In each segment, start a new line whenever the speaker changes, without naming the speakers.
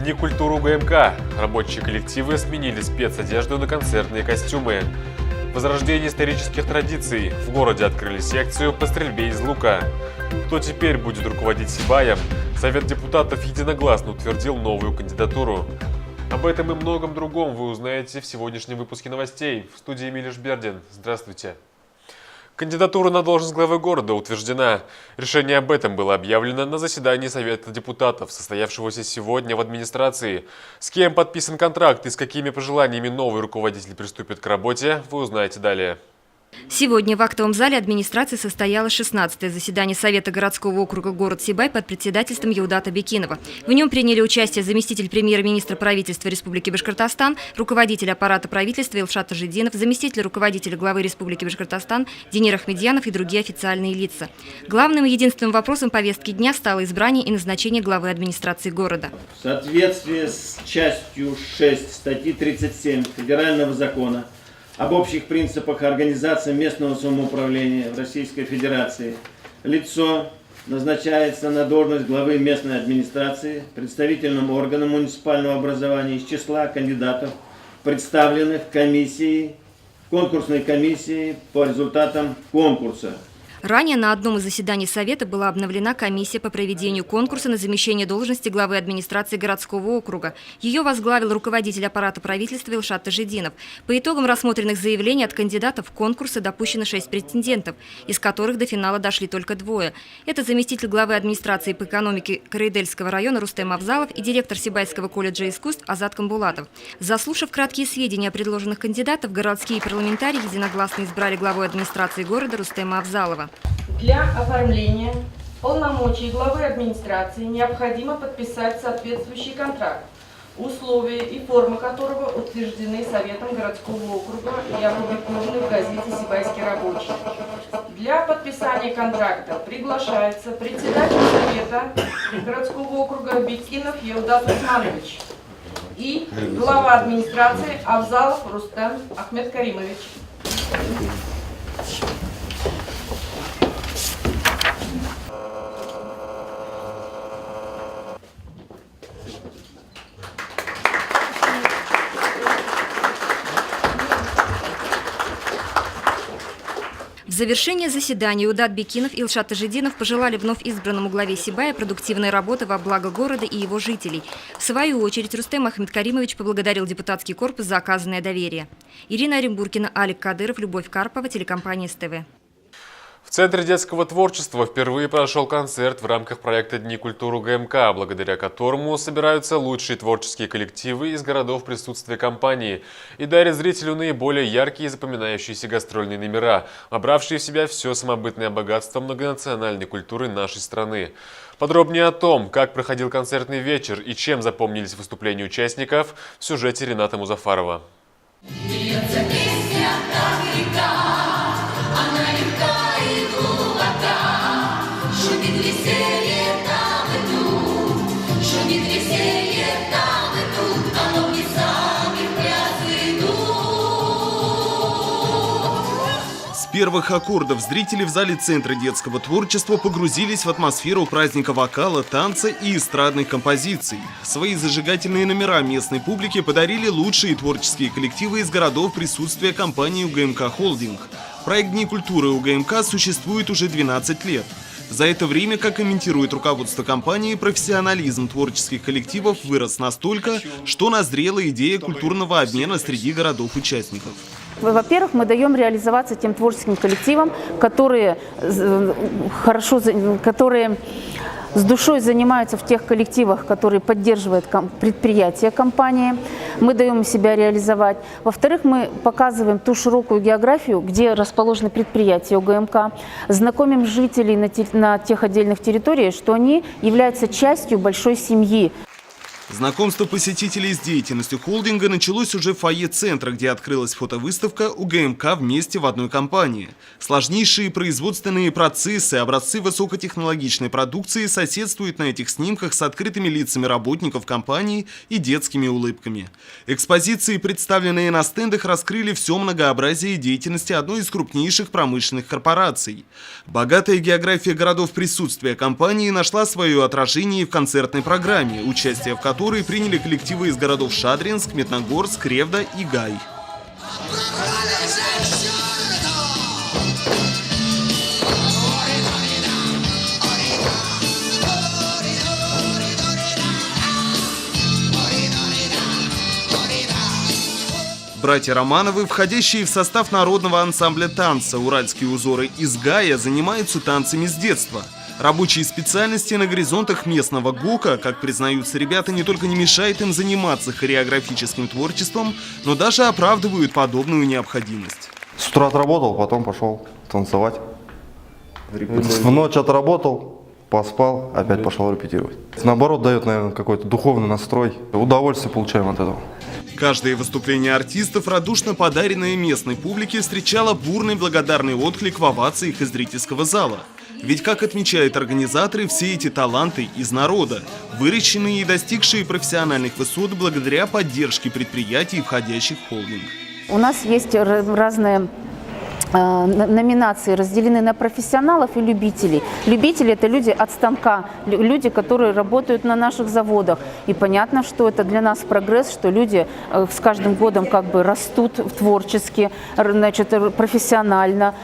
Дни культуры УГМК. Рабочие коллективы сменили спецодежду на концертные костюмы. Возрождение исторических традиций. В городе открыли секцию по стрельбе из лука. Кто теперь будет руководить Сибаем? Совет депутатов единогласно утвердил новую кандидатуру. Об этом и многом другом вы узнаете в сегодняшнем выпуске новостей. В студии Милиш Бердин. Здравствуйте. Кандидатура на должность главы города утверждена. Решение об этом было объявлено на заседании Совета депутатов, состоявшегося сегодня в администрации. С кем подписан контракт и с какими пожеланиями новый руководитель приступит к работе, вы узнаете далее.
Сегодня в актовом зале администрации состоялось 16-е заседание Совета городского округа город Сибай под председательством Яудата Бекинова. В нем приняли участие заместитель премьер-министра правительства Республики Башкортостан, руководитель аппарата правительства Илшат Тажидинов, заместитель руководителя главы Республики Башкортостан Денир Ахмедьянов и другие официальные лица. Главным и единственным вопросом повестки дня стало избрание и назначение главы администрации города.
В соответствии с частью 6 статьи 37 Федерального закона об общих принципах организации местного самоуправления в Российской Федерации, лицо назначается на должность главы местной администрации представительным органом муниципального образования из числа кандидатов, представленных конкурсной комиссией по результатам конкурса.
Ранее на одном из заседаний Совета была обновлена комиссия по проведению конкурса на замещение должности главы администрации городского округа. Ее возглавил руководитель аппарата правительства Илшат Тажидинов. По итогам рассмотренных заявлений от кандидатов в конкурсы допущено 6 претендентов, из которых до финала дошли только 2. Это заместитель главы администрации по экономике Караидельского района Рустем Авзалов и директор Сибайского колледжа искусств Азат Камбулатов. Заслушав краткие сведения о предложенных кандидатов, городские парламентарии единогласно избрали главой администрации города Рустема Авзалова.
Для оформления полномочий главы администрации необходимо подписать соответствующий контракт, условия и форма которого утверждены Советом городского округа и опубликованы в газете «Сибайский рабочий». Для подписания контракта приглашается председатель Совета городского округа Бекинов Яудат Усманович и глава администрации Авзалов Рустем Ахмедкаримович.
В завершение заседания Яудат Бекинов и Илшат Тажидинов пожелали вновь избранному главе Сибая продуктивной работы во благо города и его жителей. В свою очередь Рустем Ахмедкаримович поблагодарил депутатский корпус за оказанное доверие. Ирина Оренбургина, Алик Кадыров, Любовь Карпова, телекомпания СТВ.
В Центре детского творчества впервые прошел концерт в рамках проекта «Дни культуры УГМК», благодаря которому собираются лучшие творческие коллективы из городов присутствия компании и дарят зрителю наиболее яркие и запоминающиеся гастрольные номера, вобравшие в себя все самобытное богатство многонациональной культуры нашей страны. Подробнее о том, как проходил концертный вечер и чем запомнились выступления участников, в сюжете Рената Музафарова.
С первых аккордов зрители в зале Центра детского творчества погрузились в атмосферу праздника вокала, танца и эстрадных композиций. Свои зажигательные номера местной публике подарили лучшие творческие коллективы из городов присутствия компании УГМК Холдинг. Проект «Дни культуры УГМК» существует уже 12 лет. За это время, как комментирует руководство компании, профессионализм творческих коллективов вырос настолько, что назрела идея культурного обмена среди городов-участников.
Во-первых, мы даем реализоваться тем творческим коллективам, которые с душой занимаются в тех коллективах, которые поддерживают предприятия компании. Мы даем себя реализовать. Во-вторых, мы показываем ту широкую географию, где расположены предприятия УГМК, знакомим жителей на тех отдельных территориях, что они являются частью большой семьи.
Знакомство посетителей с деятельностью холдинга началось уже в фойе центра, где открылась фотовыставка УГМК вместе в одной компании. Сложнейшие производственные процессы, образцы высокотехнологичной продукции соседствуют на этих снимках с открытыми лицами работников компании и детскими улыбками. Экспозиции, представленные на стендах, раскрыли все многообразие деятельности одной из крупнейших промышленных корпораций. Богатая география городов присутствия компании нашла свое отражение в концертной программе, участие в которой которые приняли коллективы из городов Шадринск, Медногорск, Ревда и Гай. Братья Романовы, входящие в состав народного ансамбля танца «Уральские узоры» из Гая, занимаются танцами с детства. Рабочие специальности на горизонтах местного ГУКа, как признаются ребята, не только не мешает им заниматься хореографическим творчеством, но даже оправдывают подобную необходимость.
С утра отработал, потом пошел танцевать. В ночь отработал, поспал, опять пошел репетировать. Наоборот, дает, наверное, какой-то духовный настрой. Удовольствие получаем от этого.
Каждое выступление артистов, радушно подаренное местной публике, встречало бурный благодарный отклик в овациях из зрительского зала. Ведь, как отмечают организаторы, все эти таланты из народа, выращенные и достигшие профессиональных высот благодаря поддержке предприятий, входящих в холдинг.
У нас есть разные номинации разделены на профессионалов и любителей. Любители – это люди от станка, люди, которые работают на наших заводах. И понятно, что это для нас прогресс, что люди с каждым годом как бы растут творчески, значит, профессионально,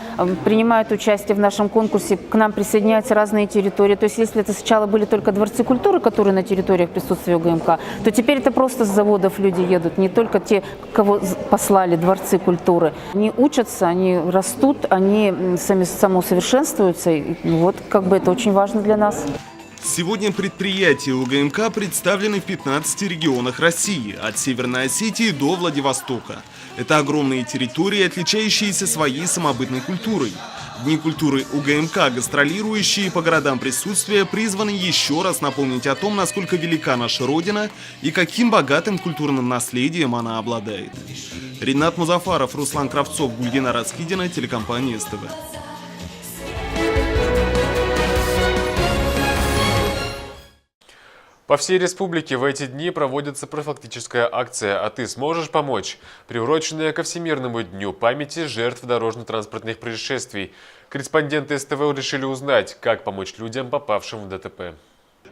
принимают участие в нашем конкурсе, к нам присоединяются разные территории. То есть если это сначала были только дворцы культуры, которые на территориях присутствия УГМК, то теперь это просто с заводов люди едут, не только те, кого послали дворцы культуры. Они учатся, они растут, они самоусовершенствуются. И вот как бы это очень важно для нас.
Сегодня предприятия УГМК представлены в 15 регионах России, от Северной Осетии до Владивостока. Это огромные территории, отличающиеся своей самобытной культурой. Дни культуры УГМК, гастролирующие по городам присутствия, призваны еще раз напомнить о том, насколько велика наша Родина и каким богатым культурным наследием она обладает. Ринат Музафаров, Руслан Кравцов, Гульгина Раскидина, телекомпания СТВ.
По всей республике в эти дни проводится профилактическая акция «А ты сможешь помочь?», приуроченная ко Всемирному дню памяти жертв дорожно-транспортных происшествий. Корреспонденты СТВ решили узнать, как помочь людям, попавшим в ДТП.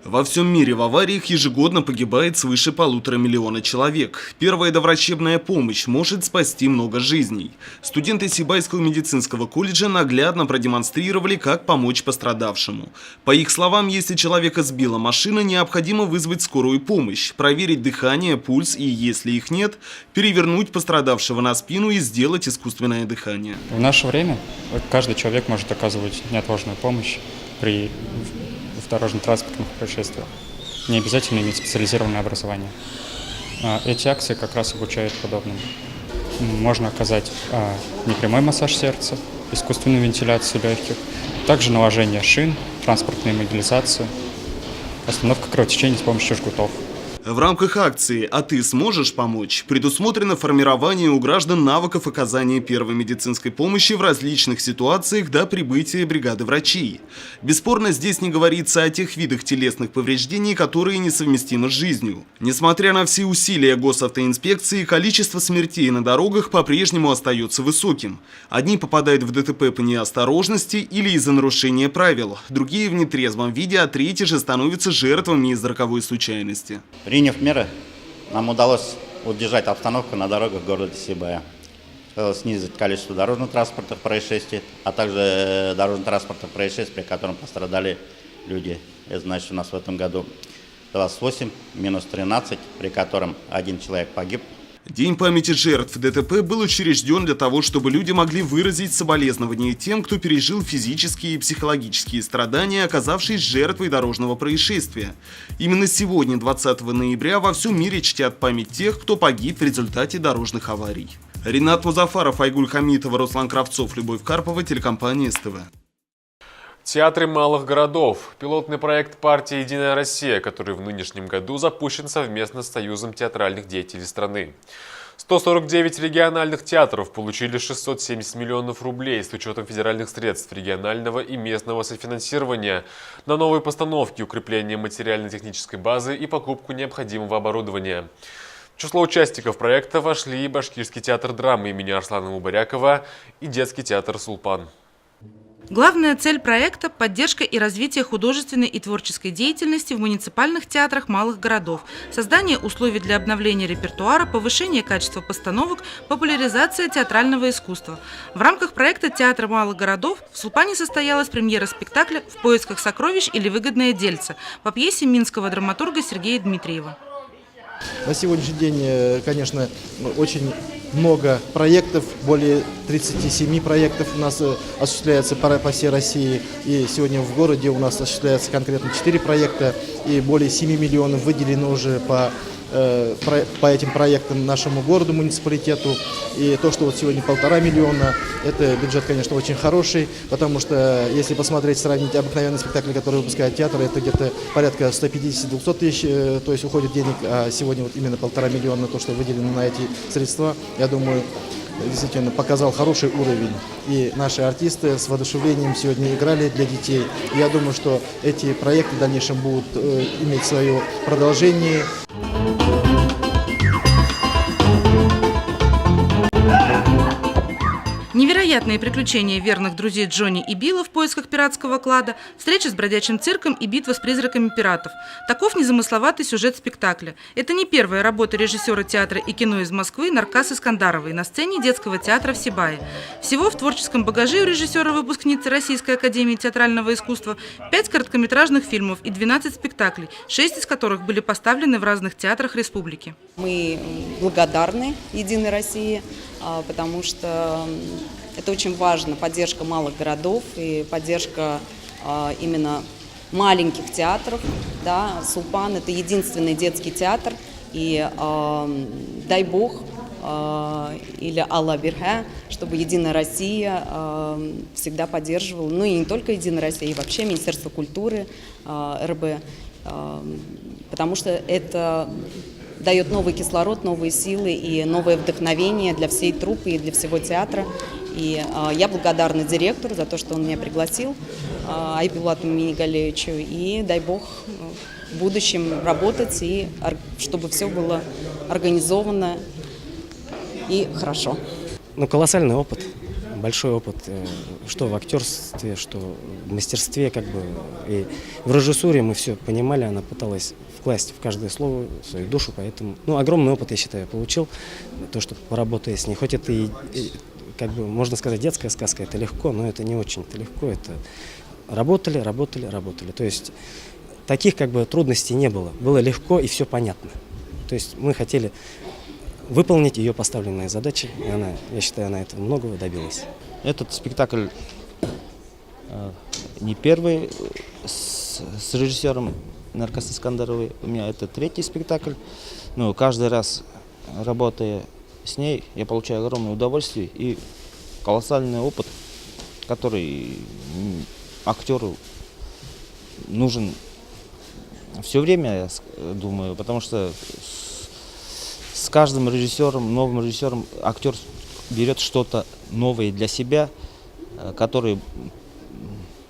Во всем мире в авариях ежегодно погибает свыше 1,5 миллиона человек. Первая доврачебная помощь может спасти много жизней. Студенты Сибайского медицинского колледжа наглядно продемонстрировали, как помочь пострадавшему. По их словам, если человека сбила машина, необходимо вызвать скорую помощь, проверить дыхание, пульс и, если их нет, перевернуть пострадавшего на спину и сделать искусственное дыхание.
В наше время каждый человек может оказывать неотложную помощь при дорожно-транспортных происшествиях. Не обязательно иметь специализированное образование. Эти акции как раз обучают подобному. Можно оказать непрямой массаж сердца, искусственную вентиляцию легких, также наложение шин, транспортную иммобилизацию, остановка кровотечения с помощью жгутов.
В рамках акции «А ты сможешь помочь?» предусмотрено формирование у граждан навыков оказания первой медицинской помощи в различных ситуациях до прибытия бригады врачей. Бесспорно, здесь не говорится о тех видах телесных повреждений, которые несовместимы с жизнью. Несмотря на все усилия госавтоинспекции, количество смертей на дорогах по-прежнему остается высоким. Одни попадают в ДТП по неосторожности или из-за нарушения правил, другие в нетрезвом виде, а третьи же становятся жертвами из-за роковой случайности.
Приняв меры, нам удалось удержать обстановку на дорогах города Сибая, снизить количество дорожно-транспортных происшествий, а также дорожно-транспортных происшествий, при котором пострадали люди. Это значит, у нас в этом году 28, минус 13, при котором один человек погиб.
День памяти жертв ДТП был учрежден для того, чтобы люди могли выразить соболезнования тем, кто пережил физические и психологические страдания, оказавшись жертвой дорожного происшествия. Именно сегодня, 20 ноября, во всем мире чтят память тех, кто погиб в результате дорожных аварий. Ринат Музафаров, Айгуль Хамитова, Руслан Кравцов, Любовь Карпова, телекомпания СТВ.
Театры малых городов. Пилотный проект партии «Единая Россия», который в нынешнем году запущен совместно с Союзом театральных деятелей страны. 149 региональных театров получили 670 миллионов рублей с учетом федеральных средств регионального и местного софинансирования на новые постановки, укрепление материально-технической базы и покупку необходимого оборудования. В число участников проекта вошли и Башкирский театр драмы имени Арслана Мубарякова и детский театр «Сулпан».
Главная цель проекта – поддержка и развитие художественной и творческой деятельности в муниципальных театрах малых городов, создание условий для обновления репертуара, повышение качества постановок, популяризация театрального искусства. В рамках проекта «Театр малых городов» в Сулпане состоялась премьера спектакля «В поисках сокровищ или выгодное дельце» по пьесе минского драматурга Сергея Дмитриева.
На сегодняшний день, конечно, очень много проектов, более 37 проектов у нас осуществляется по всей России. И сегодня в городе у нас осуществляется конкретно 4 проекта, и более 7 миллионов выделено уже по этим проектам нашему городу, муниципалитету. И то, что вот сегодня 1,5 миллиона, это бюджет, конечно, очень хороший, потому что, если посмотреть, сравнить обыкновенные спектакли, которые выпускает театр, это где-то порядка 150-200 тысяч, то есть уходит денег, а сегодня вот именно 1,5 миллиона, то, что выделено на эти средства, я думаю, действительно показал хороший уровень. И наши артисты с воодушевлением сегодня играли для детей. И я думаю, что эти проекты в дальнейшем будут иметь свое продолжение.
Невероятные приключения верных друзей Джонни и Билла в поисках пиратского клада, встреча с бродячим цирком и битва с призраками пиратов. Таков незамысловатый сюжет спектакля. Это не первая работа режиссера театра и кино из Москвы Наркас Искандаровой на сцене детского театра в Сибае. Всего в творческом багаже у режиссера-выпускницы Российской академии театрального искусства 5 короткометражных фильмов и 12 спектаклей, 6 из которых были поставлены в разных театрах республики.
Мы благодарны «Единой России», потому что это очень важно, поддержка малых городов и поддержка именно маленьких театров. Да. Сулпан – это единственный детский театр, и дай бог, или Алла Бирха, чтобы «Единая Россия» всегда поддерживала, ну и не только «Единая Россия», и вообще Министерство культуры, РБ, потому что это дает новый кислород, новые силы и новое вдохновение для всей труппы и для всего театра. И я благодарна директору за то, что он меня пригласил, Айбулату Минигалевичу, и дай бог в будущем работать, и чтобы все было организовано и хорошо.
Ну, колоссальный опыт, большой опыт, что в актерстве, что в мастерстве, как бы, и в режиссуре мы все понимали, она пыталась вкласть в каждое слово свою душу, поэтому, ну, огромный опыт, я считаю, получил, то, что поработая с ней, хоть это и, как бы, можно сказать, детская сказка, это легко, но это не очень-то легко, это работали, то есть таких, как бы, трудностей не было, было легко и все понятно, то есть мы хотели выполнить ее поставленные задачи, и она, я считаю, она этого многого добилась.
Этот спектакль не первый с режиссером Наркас Искандаровой. У меня это 3-й спектакль. Но каждый раз, работая с ней, я получаю огромное удовольствие и колоссальный опыт, который актеру нужен все время, я думаю, потому что с каждым режиссером, новым режиссером, актер берет что-то новое для себя, которое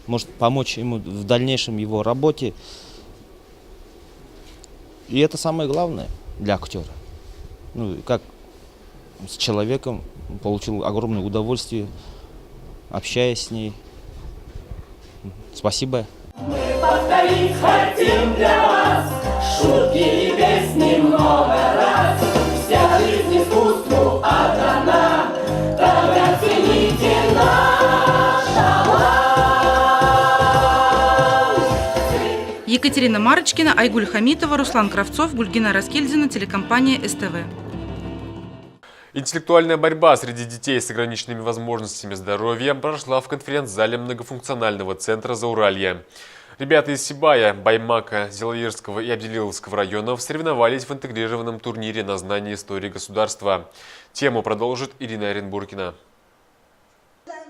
может помочь ему в дальнейшем его работе. И это самое главное для актера. Ну, как с человеком получил огромное удовольствие, общаясь с ней. Спасибо.
Мы повторить хотим для вас шутки и песни много раз. Вся жизнь искусству отдана, так оцените наш талант.
Екатерина Марочкина, Айгуль Хамитова, Руслан Кравцов, Гульгина Раскельдина, телекомпания СТВ.
Интеллектуальная борьба среди детей с ограниченными возможностями здоровья прошла в конференц-зале многофункционального центра Зауралья. Ребята из Сибая, Баймака, Зелаирского и Абдилиловского районов соревновались в интегрированном турнире на знание истории государства. Тему продолжит Ирина Оренбургина.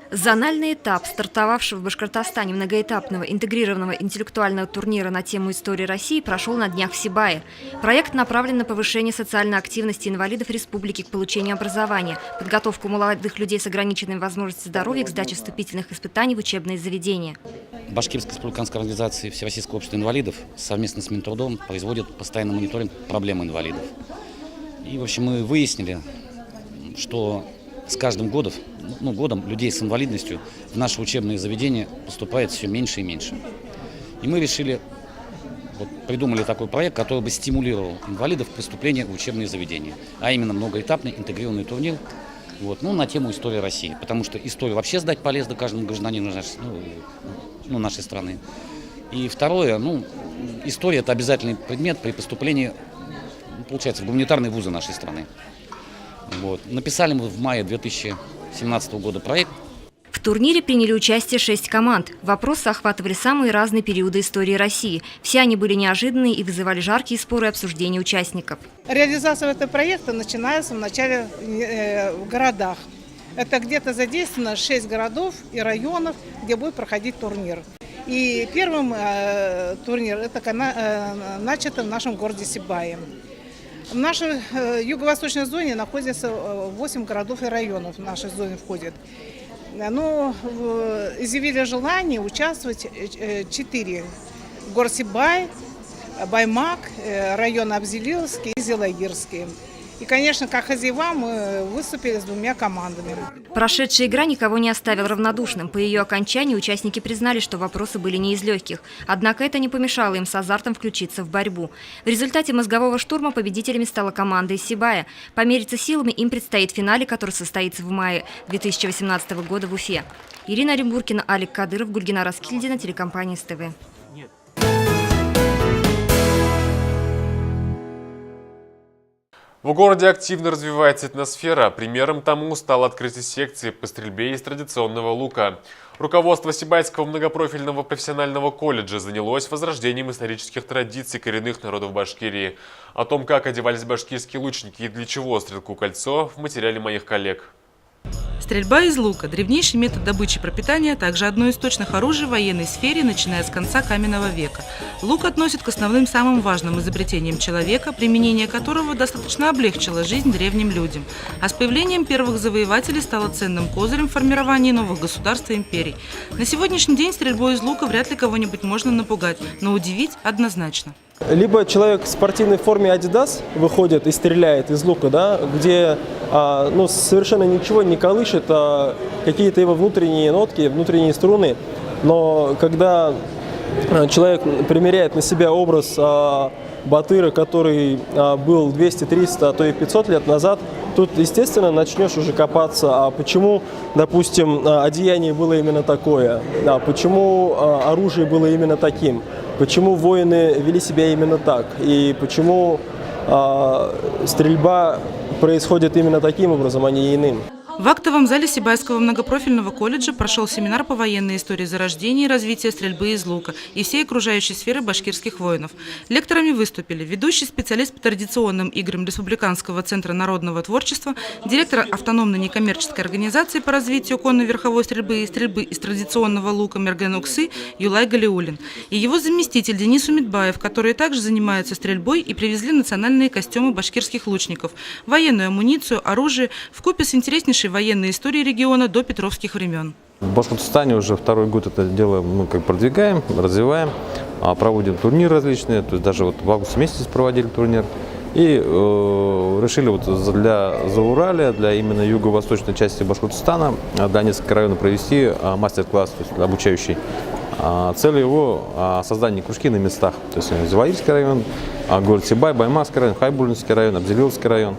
Зональный этап стартовавшего в Башкортостане многоэтапного интегрированного интеллектуального турнира на тему истории России прошел на днях в Сибае. Проект направлен на повышение социальной активности инвалидов республики к получению образования, подготовку молодых людей с ограниченными возможностями здоровья к сдаче вступительных испытаний в учебные заведения.
Башкирская республиканская организация Всероссийского общества инвалидов совместно с Минтрудом производит постоянный мониторинг проблем инвалидов. И, в общем, мы выяснили, что с каждым годом годом людей с инвалидностью в наши учебные заведения поступает все меньше и меньше. И мы решили, придумали такой проект, который бы стимулировал инвалидов к поступлению в учебные заведения, а именно многоэтапный интегрированный турнир на тему истории России, потому что историю вообще сдать полезно каждому гражданину нашей страны. И второе, история – это обязательный предмет при поступлении, получается, в гуманитарные вузы нашей страны. Написали мы в мае 2017 года проект.
В турнире приняли участие 6 команд. Вопросы охватывали самые разные периоды истории России. Все они были неожиданные и вызывали жаркие споры и обсуждения участников.
Реализация этого проекта начинается вначале в городах. Это где-то задействовано 6 городов и районов, где будет проходить турнир. И первым турнир это начато в нашем городе Сибае. В нашей юго-восточной зоне находится 8 городов и районов, в нашей зоне входит. Изъявили желание участвовать 4. Город Сибай, Баймак, район Абзелиловский и Зелаирский. И, конечно, как хозяева мы выступили с 2 командами.
Прошедшая игра никого не оставила равнодушным. По ее окончании участники признали, что вопросы были не из легких. Однако это не помешало им с азартом включиться в борьбу. В результате мозгового штурма победителями стала команда из Сибая. Помериться силами им предстоит в финале, который состоится в мае 2018 года в Уфе. Ирина Оренбургина, Алик Кадыров, Гульгина Раскильдина, телекомпания СТВ.
В городе активно развивается этносфера. Примером тому стало открытие секции по стрельбе из традиционного лука. Руководство Сибайского многопрофильного профессионального колледжа занялось возрождением исторических традиций коренных народов Башкирии. О том, как одевались башкирские лучники и для чего стрелку кольцо, в материале моих коллег.
Стрельба из лука – древнейший метод добычи пропитания, также одно из точных оружий в военной сфере, начиная с конца каменного века. Лук относят к основным самым важным изобретениям человека, применение которого достаточно облегчило жизнь древним людям. А с появлением первых завоевателей стало ценным козырем в формировании новых государств и империй. На сегодняшний день стрельбой из лука вряд ли кого-нибудь можно напугать, но удивить однозначно.
Либо человек в спортивной форме Adidas выходит и стреляет из лука, где совершенно ничего не колышет, какие-то его внутренние нотки, внутренние струны. Но когда человек примеряет на себя образ батыра, который был 200, 300, а то и 500 лет назад, тут, естественно, начнешь уже копаться, а почему, допустим, одеяние было именно такое, почему оружие было именно таким, почему воины вели себя именно так, и почему стрельба происходит именно таким образом, а не иным.
В актовом зале Сибайского многопрофильного колледжа прошел семинар по военной истории зарождения и развития стрельбы из лука и всей окружающей сферы башкирских воинов. Лекторами выступили ведущий специалист по традиционным играм Республиканского центра народного творчества, директор автономной некоммерческой организации по развитию конно-верховой стрельбы и стрельбы из традиционного лука Мерген-Уксы Юлай Галиулин и его заместитель Денис Умитбаев, которые также занимаются стрельбой и привезли национальные костюмы башкирских лучников, военную амуницию, оружие, вкупе с интереснейшей военной истории региона до петровских времен.
В Башкортостане уже 2-й год это дело мы продвигаем, развиваем, проводим турниры различные, то есть даже в августе месяце проводили турнир. И решили для Зауралья, для именно юго-восточной части Башкортостана, для нескольких районов провести мастер-класс, то есть обучающий. Цель его создание кружки на местах, то есть Зелаирский район, город Сибай, Баймакский район, Хайбулинский район, Абзелиловский район.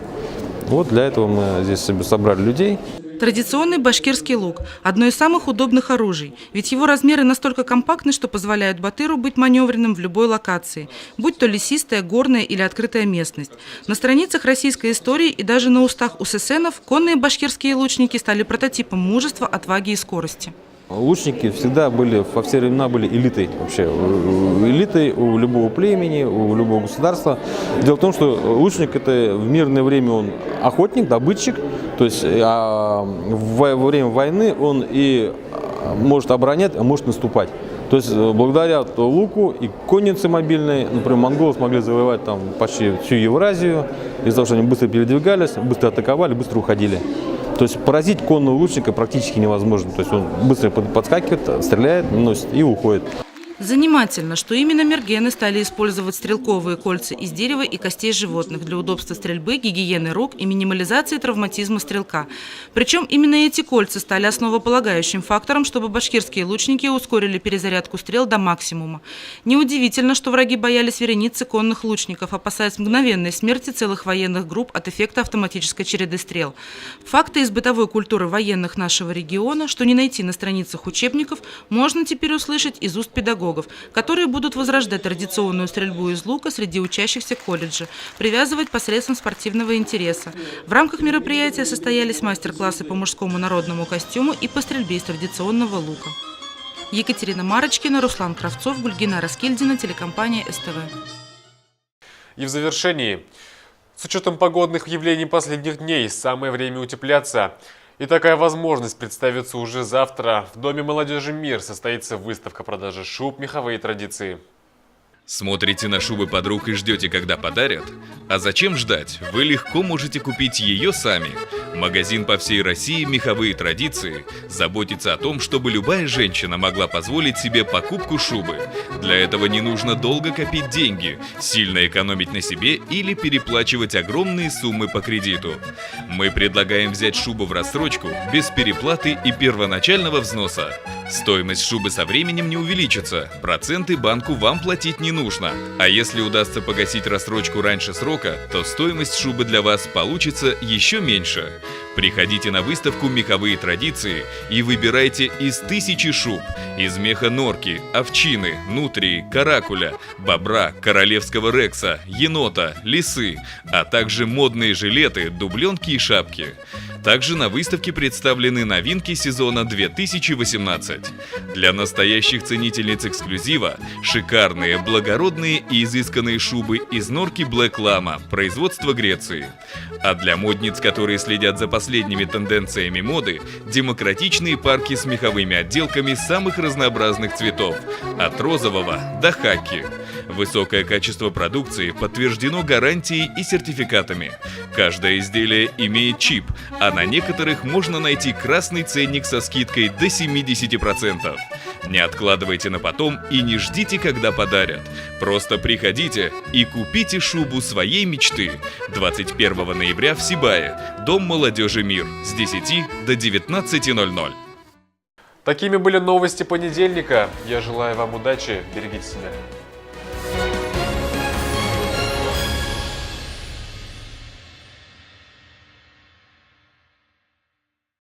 Для этого мы здесь собрали людей.
Традиционный башкирский лук – одно из самых удобных оружий, ведь его размеры настолько компактны, что позволяют батыру быть маневренным в любой локации, будь то лесистая, горная или открытая местность. На страницах российской истории и даже на устах уссесенов конные башкирские лучники стали прототипом мужества, отваги и скорости.
Лучники всегда были, во все времена были элитой вообще, элитой у любого племени, у любого государства. Дело в том, что лучник это в мирное время он охотник, добытчик, то есть во время войны он и может оборонять, а может наступать. То есть благодаря луку и коннице мобильной, например, монголы смогли завоевать там почти всю Евразию, из-за того, что они быстро передвигались, быстро атаковали, быстро уходили. То есть поразить конного лучника практически невозможно. То есть он быстро подскакивает, стреляет, наносит и уходит.
Занимательно, что именно мергены стали использовать стрелковые кольца из дерева и костей животных для удобства стрельбы, гигиены рук и минимализации травматизма стрелка. Причем именно эти кольца стали основополагающим фактором, чтобы башкирские лучники ускорили перезарядку стрел до максимума. Неудивительно, что враги боялись вереницы конных лучников, опасаясь мгновенной смерти целых военных групп от эффекта автоматической череды стрел. Факты из бытовой культуры военных нашего региона, что не найти на страницах учебников, можно теперь услышать из уст педагогов, которые будут возрождать традиционную стрельбу из лука среди учащихся колледжа, привязывать посредством спортивного интереса. В рамках мероприятия состоялись мастер-классы по мужскому народному костюму и по стрельбе из традиционного лука. Екатерина Марочкина, Руслан Кравцов, Гульгина Раскильдина, телекомпания СТВ.
И в завершении. С учетом погодных явлений последних дней, самое время утепляться. И такая возможность представится уже завтра. В Доме молодежи «Мир» состоится выставка продажи шуб «Меховые традиции».
Смотрите на шубы подруг и ждете, когда подарят? А зачем ждать? Вы легко можете купить ее сами. Магазин по всей России «Меховые традиции» заботится о том, чтобы любая женщина могла позволить себе покупку шубы. Для этого не нужно долго копить деньги, сильно экономить на себе или переплачивать огромные суммы по кредиту. Мы предлагаем взять шубу в рассрочку без переплаты и первоначального взноса. Стоимость шубы со временем не увеличится, проценты банку вам платить не нужно. А если удастся погасить рассрочку раньше срока, то стоимость шубы для вас получится еще меньше. Приходите на выставку «Меховые традиции» и выбирайте из 1000 шуб. Из меха норки, овчины, нутрии, каракуля, бобра, королевского рекса, енота, лисы, а также модные жилеты, дубленки и шапки. Также на выставке представлены новинки сезона 2018. Для настоящих ценительниц эксклюзива шикарные, благородные и изысканные шубы из норки Black Lama, производства Греции. А для модниц, которые следят за последними тенденциями моды, демократичные парки с меховыми отделками самых разнообразных цветов, от розового до хаки. Высокое качество продукции подтверждено гарантией и сертификатами. Каждое изделие имеет чип, а на некоторых можно найти красный ценник со скидкой до 70%. Не откладывайте на потом и не ждите, когда подарят. Просто приходите и купите шубу своей мечты. 21 ноября в Сибае. Дом молодежи «Мир» с 10 до 19:00.
Такими были новости понедельника. Я желаю вам удачи, берегите себя.